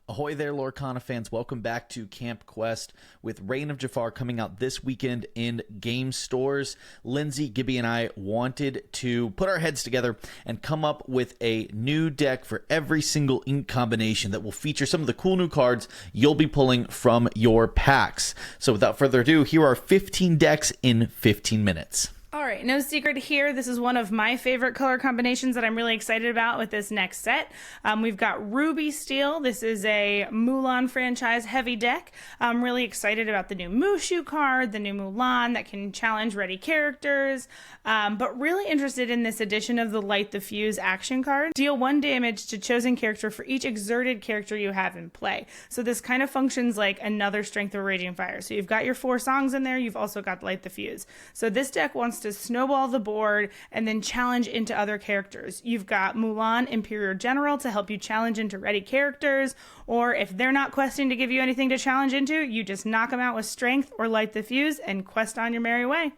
Ahoy there, Lorcana fans. Welcome back to Camp Quest with Reign of Jafar coming out this weekend in game stores. Lindsay, Gibby, and I wanted to put our heads together and come up with a new deck for every single ink combination that will feature some of the cool new cards you'll be pulling from your packs. So without further ado, here are 15 decks in 15 minutes. All right, no secret here. This is one of my favorite color combinations that I'm really excited about with this next set. We've got Ruby Steel. This is a Mulan franchise heavy deck. I'm really excited about the new Mushu card, the new Mulan that can challenge ready characters, but really interested in this addition of the Light the Fuse action card. Deal 1 damage to chosen character for each exerted character you have in play. So this kind of functions like another Strength of Raging Fire. So you've got your 4 songs in there, you've also got Light the Fuse. So this deck wants to snowball the board and then challenge into other characters. You've got Mulan, Imperial General, to help you challenge into ready characters, or if they're not questing to give you anything to challenge into, you just knock them out with Strength or Light the Fuse and quest on your merry way.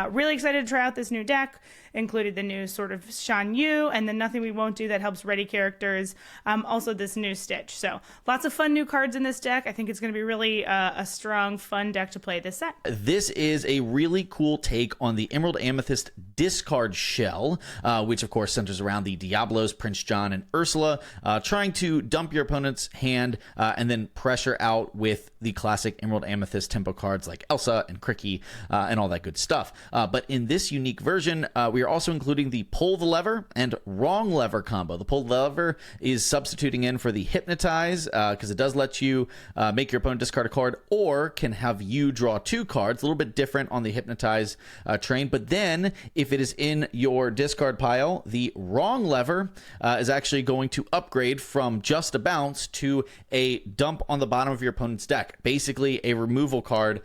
Really excited to try out this new deck. Included the new sort of Shan Yu and the Nothing We Won't Do that helps ready characters. Also this new Stitch. So lots of fun new cards in this deck. I think it's going to be really a strong, fun deck to play this set. This is a really cool take on the Emerald Amethyst discard shell, which of course centers around the Diablos, Prince John, and Ursula, trying to dump your opponent's hand and then pressure out with the classic Emerald Amethyst tempo cards like Elsa and Cricky and all that good stuff. But in this unique version, we are also including the Pull the Lever and Wrong Lever combo. The Pull the Lever is substituting in for the Hypnotize because it does let you make your opponent discard a card or can have you draw 2 cards. A little bit different on the Hypnotize train. But then if it is in your discard pile, the Wrong Lever is actually going to upgrade from just a bounce to a dump on the bottom of your opponent's deck. Basically a removal card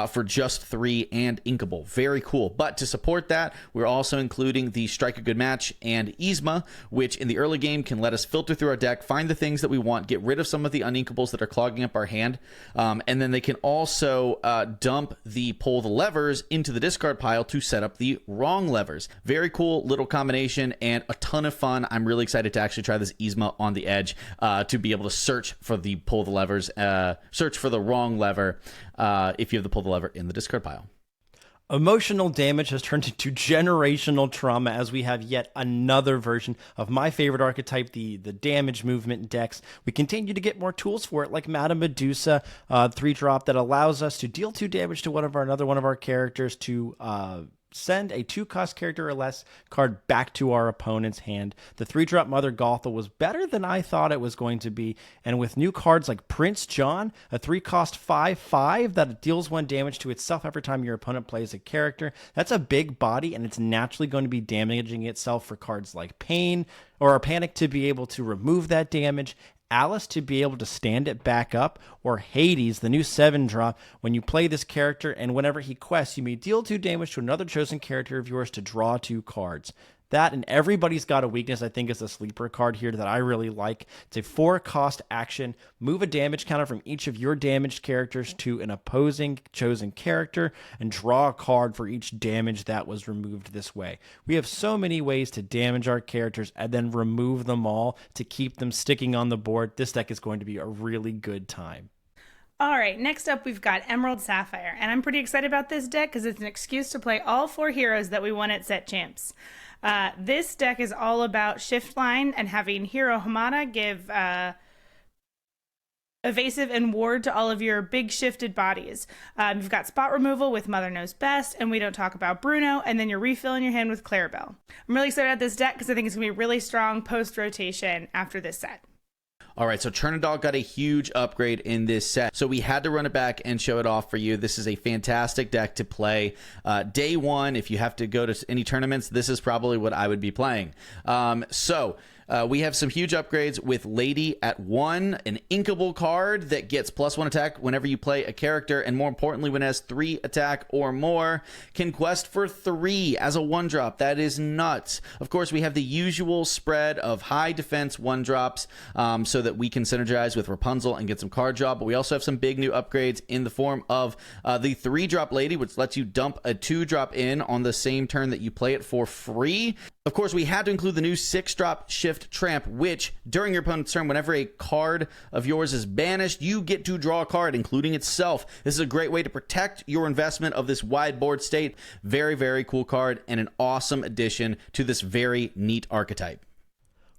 for just 3 and inkable. Very cool. But to support that, we're also including the Strike a Good Match and Yzma, which in the early game can let us filter through our deck, find the things that we want, get rid of some of the uninkables that are clogging up our hand, and then they can also dump the Pull the Levers into the discard pile to set up the Wrong Levers. Very cool little combination and a ton of fun. I'm really excited to actually try this Yzma on the edge to be able to search for the Pull the Levers, search for the Wrong Lever if you have the Pull the Lever in the discard pile. Emotional damage has turned into generational trauma as we have yet another version of my favorite archetype, the damage movement decks. We continue to get more tools for it, like Madame Medusa, 3-drop that allows us to deal 2 damage to another one of our characters to send a 2-cost character or less card back to our opponent's hand. The 3-drop Mother Gothel was better than I thought it was going to be, and with new cards like Prince John, a 3-cost 5/5 that deals 1 damage to itself every time your opponent plays a character, that's a big body, and it's naturally going to be damaging itself for cards like Pain or Panic to be able to remove that damage, Alice to be able to stand it back up, or Hades, the new 7-drop. When you play this character and whenever he quests, you may deal 2 damage to another chosen character of yours to draw 2 cards. That and Everybody's Got a Weakness, I think, is a sleeper card here that I really like. It's a 4-cost action. Move a damage counter from each of your damaged characters to an opposing chosen character and draw a card for each damage that was removed this way. We have so many ways to damage our characters and then remove them all to keep them sticking on the board. This deck is going to be a really good time. All right, next up we've got Emerald Sapphire, and I'm pretty excited about this deck because it's an excuse to play all 4 heroes that we won at Set Champs. This deck is all about shift line and having Hero Hamada give evasive and ward to all of your big shifted bodies. You've got spot removal with Mother Knows Best, and we don't talk about Bruno, and then you're refilling your hand with Clarabelle. I'm really excited about this deck because I think it's going to be really strong post-rotation after this set. All right, so Chernadal got a huge upgrade in this set, so we had to run it back and show it off for you. This is a fantastic deck to play. Day 1, if you have to go to any tournaments, this is probably what I would be playing. We have some huge upgrades with Lady at 1, an inkable card that gets +1 attack whenever you play a character, and more importantly, when it has 3 attack or more, can quest for 3 as a 1-drop. That is nuts. Of course, we have the usual spread of high defense 1-drops so that we can synergize with Rapunzel and get some card draw, but we also have some big new upgrades in the form of the 3-drop Lady, which lets you dump a 2-drop in on the same turn that you play it for free. Of course, we had to include the new 6-drop Shift Tramp, which, during your opponent's turn, whenever a card of yours is banished, you get to draw a card, including itself. This is a great way to protect your investment of this wide board state. Very, very cool card, and an awesome addition to this very neat archetype.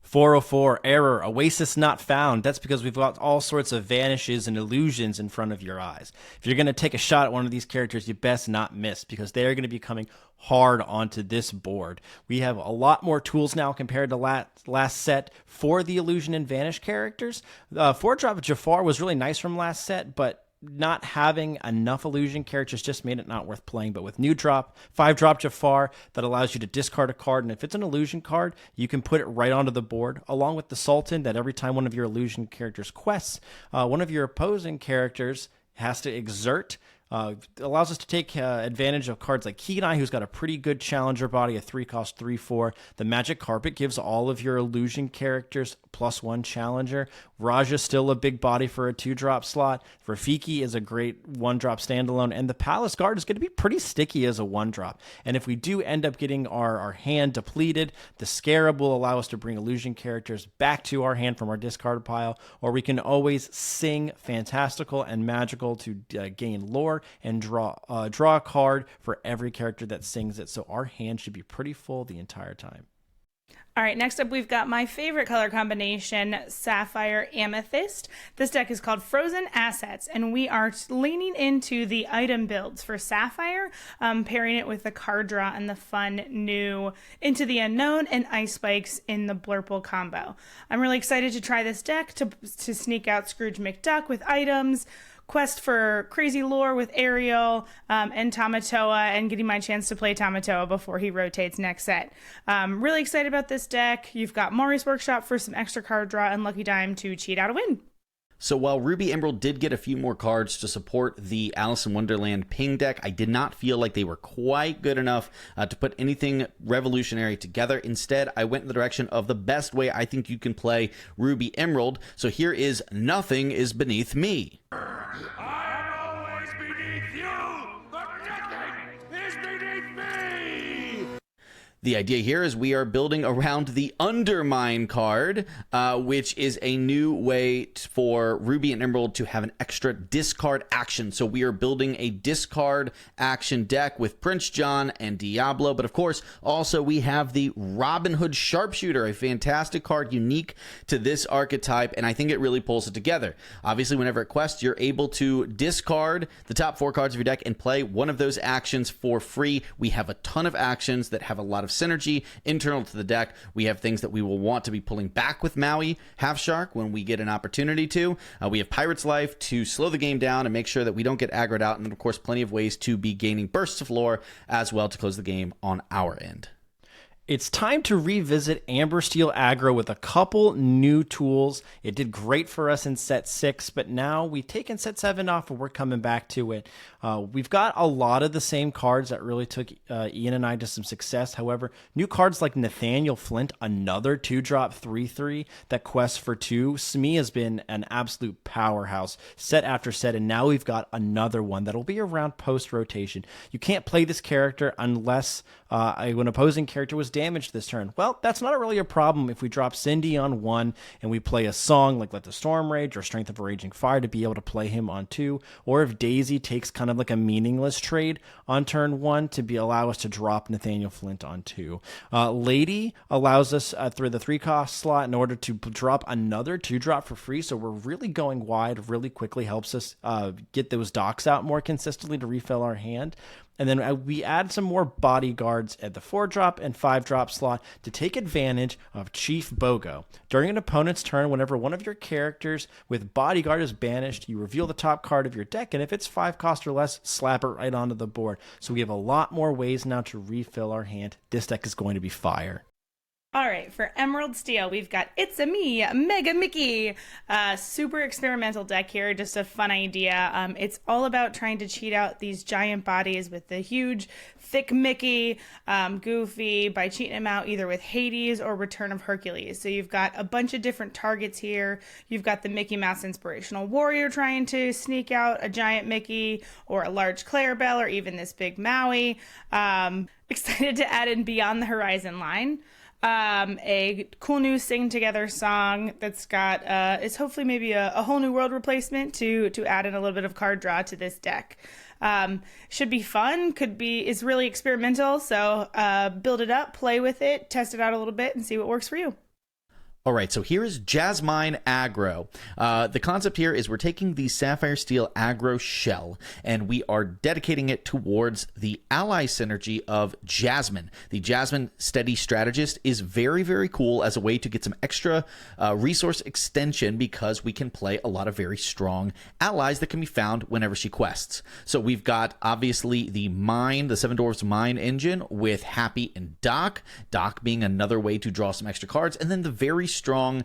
404, error, Oasis not found. That's because we've got all sorts of vanishes and illusions in front of your eyes. If you're going to take a shot at one of these characters, you best not miss, because they are going to be coming hard onto this board. We have a lot more tools now compared to last set for the illusion and vanish characters. 4-drop Jafar was really nice from last set, but not having enough illusion characters just made it not worth playing. But with new drop, 5-drop Jafar, that allows you to discard a card, and if it's an illusion card, you can put it right onto the board, along with the Sultan, that every time one of your illusion characters quests, one of your opposing characters has to exert. Allows us to take advantage of cards like Kenai, who's got a pretty good challenger body, a 3-cost 3/4. The Magic Carpet gives all of your illusion characters +1 challenger. Raja's still a big body for a 2-drop slot. Rafiki is a great 1-drop standalone, and the Palace Guard is going to be pretty sticky as a 1-drop. And if we do end up getting our hand depleted, the Scarab will allow us to bring illusion characters back to our hand from our discard pile, or we can always sing Fantastical and Magical to gain lore and draw a card for every character that sings it. So our hand should be pretty full the entire time. All right, next up we've got my favorite color combination, Sapphire Amethyst. This deck is called Frozen Assets, and we are leaning into the item builds for Sapphire, pairing it with the card draw and the fun new Into the Unknown and Ice Spikes in the Blurple combo. I'm really excited to try this deck to sneak out Scrooge McDuck with items, quest for crazy lore with Ariel, and Tamatoa, and getting my chance to play Tamatoa before he rotates next set. Really excited about this deck. You've got Maury's Workshop for some extra card draw and Lucky Dime to cheat out a win. So while Ruby Emerald did get a few more cards to support the Alice in Wonderland ping deck, I did not feel like they were quite good enough to put anything revolutionary together. Instead, I went in the direction of the best way I think you can play Ruby Emerald. So here is Nothing is Beneath Me. I am always beneath you, but nothing is beneath me! The idea here is we are building around the Undermine card, which is a new way for Ruby and Emerald to have an extra discard action. So we are building a discard action deck with Prince John and Diablo, but of course, also we have the Robin Hood Sharpshooter, a fantastic card unique to this archetype, and I think it really pulls it together. Obviously, whenever it quests, you're able to discard the top 4 cards of your deck and play one of those actions for free. We have a ton of actions that have a lot of synergy internal to the deck. We have things that we will want to be pulling back with Maui Half Shark when we get an opportunity to. We have Pirate's Life to slow the game down and make sure that we don't get aggroed out, and then of course plenty of ways to be gaining bursts of lore as well to close the game on our end. It's time to revisit Amber Steel Aggro with a couple new tools. It did great for us in set 6, but now we've taken set 7 off and we're coming back to it. We've got a lot of the same cards that really took Ian and I to some success. However, new cards like Nathaniel Flint, another 2-drop 3/3 that quests for 2. Smee has been an absolute powerhouse set after set, and now we've got another one that'll be around post-rotation. You can't play this character unless an opposing character was damaged this turn. Well, that's not really a problem if we drop Cindy on 1 and we play a song like Let the Storm Rage or Strength of a Raging Fire to be able to play him on 2, or if Daisy takes kind of like a meaningless trade on turn 1 to allow us to drop Nathaniel Flint on 2. Lady allows us through the 3-cost slot in order to drop another 2-drop for free, so we're really going wide really quickly, helps us get those docks out more consistently to refill our hand. And then we add some more bodyguards at the 4-drop and 5-drop slot to take advantage of Chief Bogo. During an opponent's turn, whenever one of your characters with bodyguard is banished, you reveal the top card of your deck, and if it's 5 cost or less, slap it right onto the board. So we have a lot more ways now to refill our hand. This deck is going to be fire. All right, for Emerald Steel, we've got It's-A-Me, Mega Mickey. Super experimental deck here, just a fun idea. It's all about trying to cheat out these giant bodies with the huge, thick Mickey, Goofy, by cheating him out either with Hades or Return of Hercules. So you've got a bunch of different targets here. You've got the Mickey Mouse Inspirational Warrior trying to sneak out a giant Mickey or a large Clarabelle or even this big Maui. Excited to add in Beyond the Horizon line. a cool new sing together song that's got it's hopefully maybe a whole new world replacement to add in a little bit of card draw to this deck. Should be fun, is really experimental, so build it up, play with it, test it out a little bit, and see what works for you. All right, so here is Jasmine Aggro. The concept here is we're taking the Sapphire Steel Aggro shell, and we are dedicating it towards the ally synergy of Jasmine. The Jasmine Steady Strategist is very, very cool as a way to get some extra resource extension, because we can play a lot of very strong allies that can be found whenever she quests. So we've got, obviously, the Seven Dwarfs Mine engine with Happy and Doc. Doc being another way to draw some extra cards, and then the very strong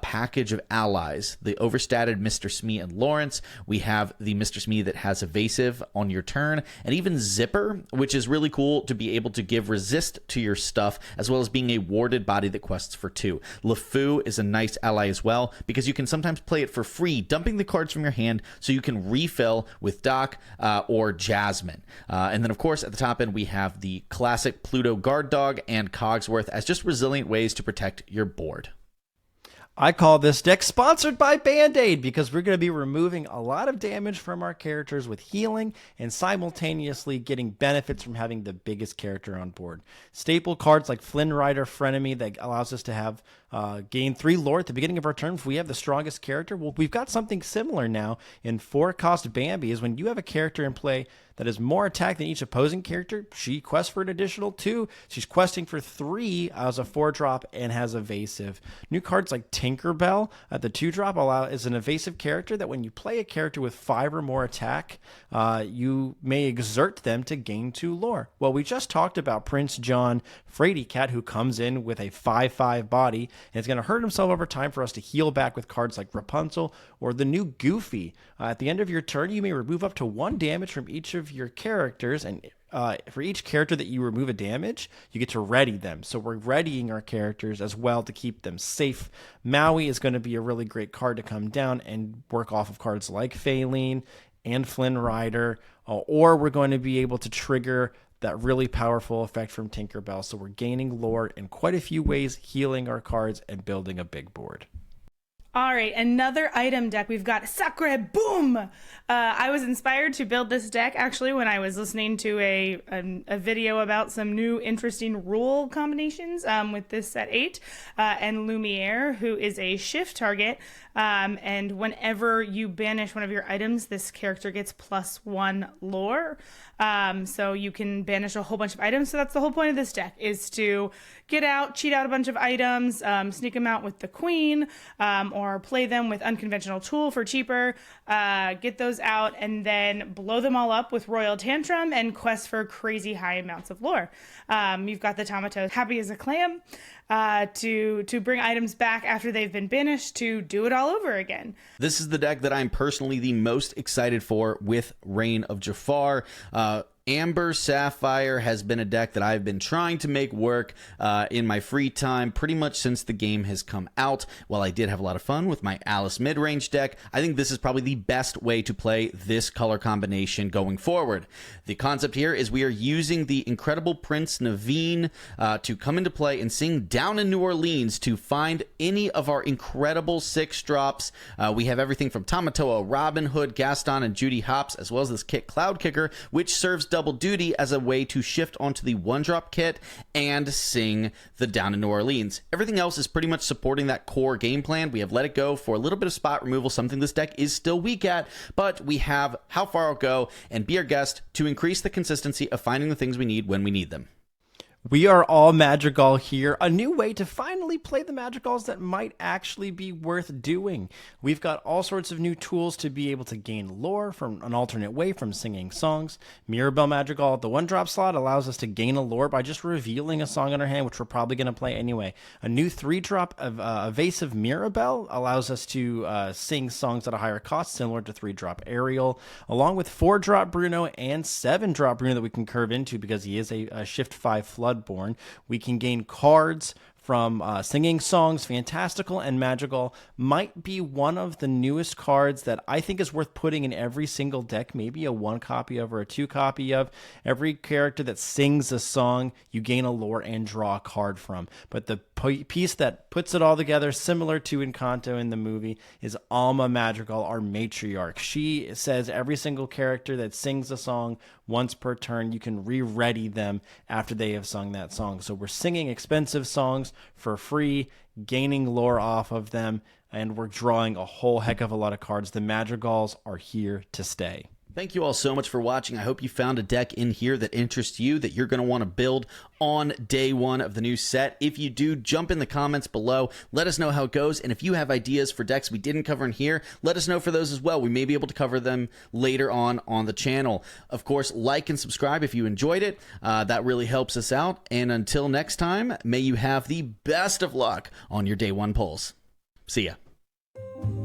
package of allies, the overstatted Mr. Smee and Lawrence. We have the Mr. Smee that has evasive on your turn, and even Zipper, which is really cool to be able to give resist to your stuff, as well as being a warded body that quests for 2. LeFou is a nice ally as well, because you can sometimes play it for free, dumping the cards from your hand so you can refill with Doc or Jasmine. And then, of course, at the top end, we have the classic Pluto Guard Dog and Cogsworth as just resilient ways to protect your board. I call this deck sponsored by Band-Aid, because we're going to be removing a lot of damage from our characters with healing and simultaneously getting benefits from having the biggest character on board. Staple cards like Flynn Rider Frenemy that allows us to have gain 3 lore at the beginning of our turn if we have the strongest character. Well, we've got something similar now in 4-cost Bambi, is when you have a character in play that has more attack than each opposing character, she quests for an additional 2. She's questing for 3 as a 4-drop and has evasive. New cards like Tinkerbell at the 2-drop is an evasive character that when you play a character with 5 or more attack, you may exert them to gain 2 lore. Well, we just talked about Prince John Frady Cat, who comes in with a 5/5 body, and it's going to hurt himself over time for us to heal back with cards like Rapunzel or the new Goofy. At the end of your turn, you may remove up to 1 damage from each of your characters, and for each character that you remove a damage, you get to ready them. So we're readying our characters as well to keep them safe. Maui is going to be a really great card to come down and work off of cards like Faeline and Flynn Rider, or we're going to be able to trigger that really powerful effect from Tinkerbell. So we're gaining lore in quite a few ways, healing our cards, and building a big board. All right, another item deck. We've got Sakre Boom. I was inspired to build this deck actually when I was listening to a video about some new interesting rule combinations with this set 8 and Lumiere, who is a shift target. And whenever you banish one of your items, this character gets +1 lore. So you can banish a whole bunch of items. So that's the whole point of this deck, is to get out, cheat out a bunch of items, sneak them out with the queen, or play them with unconventional tool for cheaper, get those out, and then blow them all up with Royal Tantrum and quest for crazy high amounts of lore. You've got the Tomato Happy as a Clam to bring items back after they've been banished, to do it all over again. This is the deck that I'm personally the most excited for with Reign of Jafar. Amber Sapphire has been a deck that I've been trying to make work in my free time pretty much since the game has come out. While I did have a lot of fun with my Alice mid-range deck, I think this is probably the best way to play this color combination going forward. The concept here is we are using the incredible Prince Naveen to come into play and sing Down in New Orleans to find any of our incredible 6-drops. We have everything from Tamatoa, Robin Hood, Gaston, and Judy Hopps, as well as this kit Cloud Kicker, which serves double duty as a way to shift onto the 1-drop kit and sing the Down in New Orleans. Everything else is pretty much supporting that core game plan. We have let it go for a little bit of spot removal, something this deck is still weak at, but we have How Far I'll Go and Be Our Guest to increase the consistency of finding the things we need when we need them. We are all Madrigal here, a new way to finally play the Madrigals that might actually be worth doing. We've got all sorts of new tools to be able to gain lore from an alternate way from singing songs. Mirabelle Madrigal at the 1-drop slot allows us to gain a lore by just revealing a song in our hand, which we're probably going to play anyway. A new 3-drop of evasive Mirabelle allows us to sing songs at a higher cost, similar to 3-drop Ariel, along with 4-drop Bruno and 7-drop Bruno that we can curve into because he is a shift 5 Floodborn. We can gain cards from singing songs, fantastical and magical, might be one of the newest cards that I think is worth putting in every single deck, maybe a 1 copy of or a 2 copy of. Every character that sings a song, you gain a lore and draw a card from. But the piece that puts it all together, similar to Encanto in the movie, is Alma Madrigal, our matriarch. She says every single character that sings a song once per turn, you can re-ready them after they have sung that song. So we're singing expensive songs for free, gaining lore off of them, and we're drawing a whole heck of a lot of cards. The Madrigals are here to stay. Thank you all so much for watching. I hope you found a deck in here that interests you, that you're going to want to build on day one of the new set. If you do, jump in the comments below. Let us know how it goes. And if you have ideas for decks we didn't cover in here, let us know for those as well. We may be able to cover them later on the channel. Of course, like and subscribe if you enjoyed it. That really helps us out. And until next time, may you have the best of luck on your day one pulls. See ya.